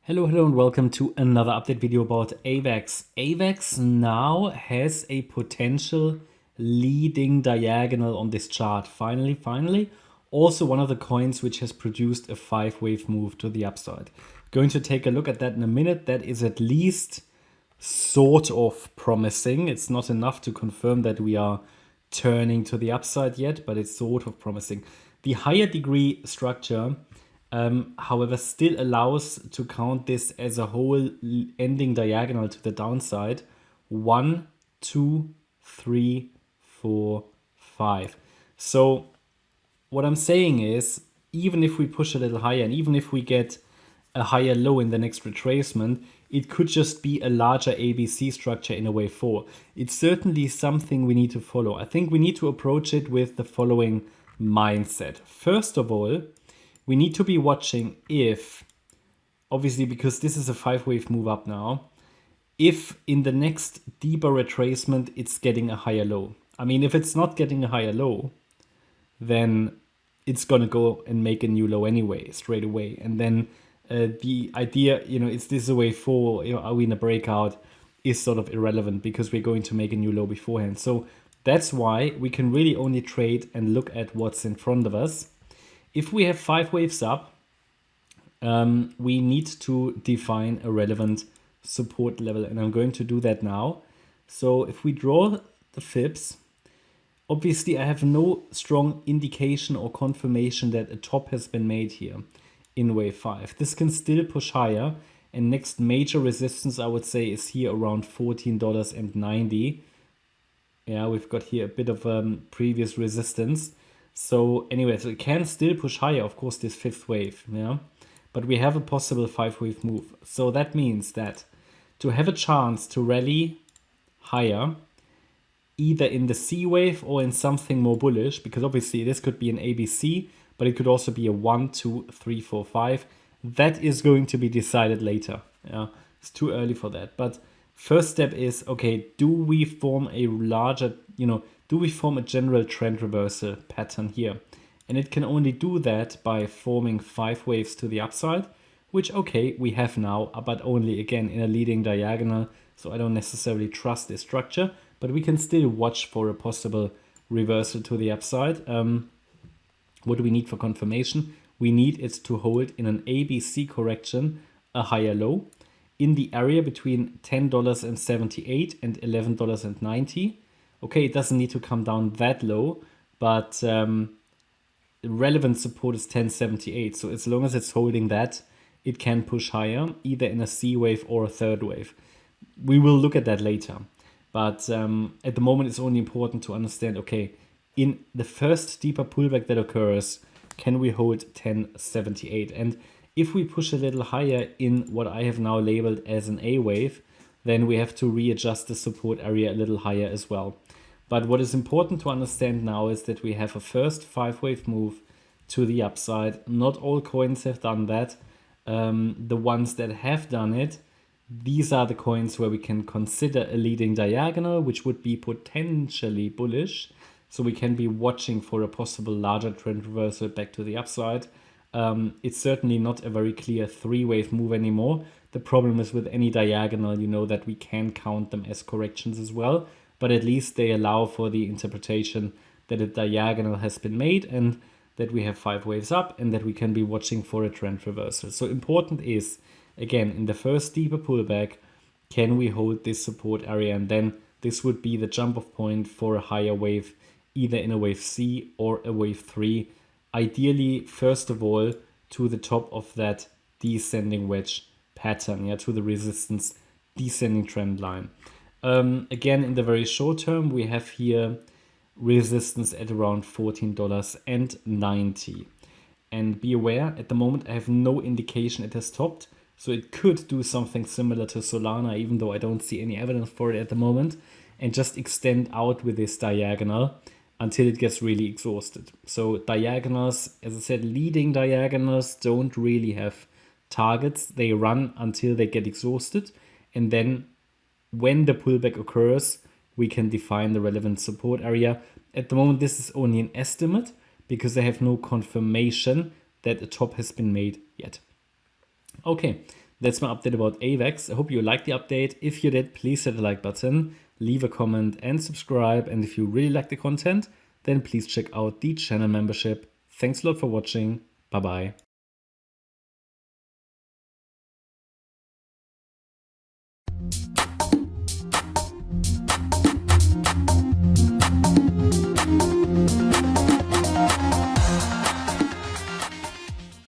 Hello and welcome to another update video about AVAX. AVAX now has a potential leading diagonal on this chart. Finally. Also one of the coins which has produced a 5-wave move to the upside. Going to take a look at that in a minute. That is at least sort of promising. It's not enough to confirm that we are turning to the upside yet, but it's sort of promising. The higher degree structure however, still allows to count this as a whole ending diagonal to the downside. 1, 2, 3, 4, 5. So what I'm saying is, even if we push a little higher and even if we get a higher low in the next retracement, it could just be a larger ABC structure in a wave 4. It's certainly something we need to follow. I think we need to approach it with the following mindset. First of all, we need to be watching if, obviously because this is a 5-wave move up now, if in the next deeper retracement it's getting a higher low. I mean, if it's not getting a higher low, then it's going to go and make a new low anyway, straight away. And then the idea, is this a wave 4, are we in a breakout, is sort of irrelevant because we're going to make a new low beforehand. So that's why we can really only trade and look at what's in front of us. If we have 5 waves up, we need to define a relevant support level, and I'm going to do that now. So if we draw the fibs, obviously I have no strong indication or confirmation that a top has been made here in wave 5. This can still push higher, and next major resistance I would say is here around $14.90. Yeah, we've got here a bit of previous resistance. So anyway, so it can still push higher, of course, this 5th wave, yeah. But we have a possible 5-wave move. So that means that to have a chance to rally higher, either in the C wave or in something more bullish, because obviously this could be an ABC, but it could also be a 1, 2, 3, 4, 5. That is going to be decided later. Yeah, it's too early for that. But first step is, okay, do we form a larger, do we form a general trend reversal pattern here? And it can only do that by forming 5 waves to the upside, which, okay, we have now, but only again in a leading diagonal. So I don't necessarily trust this structure, but we can still watch for a possible reversal to the upside. What do we need for confirmation? We need it to hold in an ABC correction a higher low in the area between $10.78 and $11.90. Okay, it doesn't need to come down that low, but relevant support is 1078. So as long as it's holding that, it can push higher, either in a C wave or a 3rd wave. We will look at that later. But at the moment, it's only important to understand, okay, in the first deeper pullback that occurs, can we hold 1078? And if we push a little higher in what I have now labeled as an A wave, then we have to readjust the support area a little higher as well. But what is important to understand now is that we have a first 5-wave move to the upside. Not all coins have done that. The ones that have done it, these are the coins where we can consider a leading diagonal, which would be potentially bullish. So we can be watching for a possible larger trend reversal back to the upside. It's certainly not a very clear 3-wave move anymore. The problem is with any diagonal, that we can count them as corrections as well. But at least they allow for the interpretation that a diagonal has been made and that we have 5 waves up and that we can be watching for a trend reversal. So important is, again, in the first deeper pullback, can we hold this support area? And then this would be the jump off point for a higher wave, either in a wave C or a wave 3. Ideally, first of all, to the top of that descending wedge pattern, yeah, to the resistance descending trend line. Again, in the very short term, we have here resistance at around $14.90. And be aware, at the moment, I have no indication it has topped. So it could do something similar to Solana, even though I don't see any evidence for it at the moment, and just extend out with this diagonal until it gets really exhausted. So diagonals, as I said, leading diagonals don't really have targets. They run until they get exhausted, and then when the pullback occurs, we can define the relevant support area. At the moment, this is only an estimate because I have no confirmation that a top has been made yet. Okay, That's my update about AVAX. I hope you liked the update. If you did, please hit the like button, leave a comment and subscribe. And if you really like the content, then please check out the channel membership. Thanks a lot for watching. Bye bye.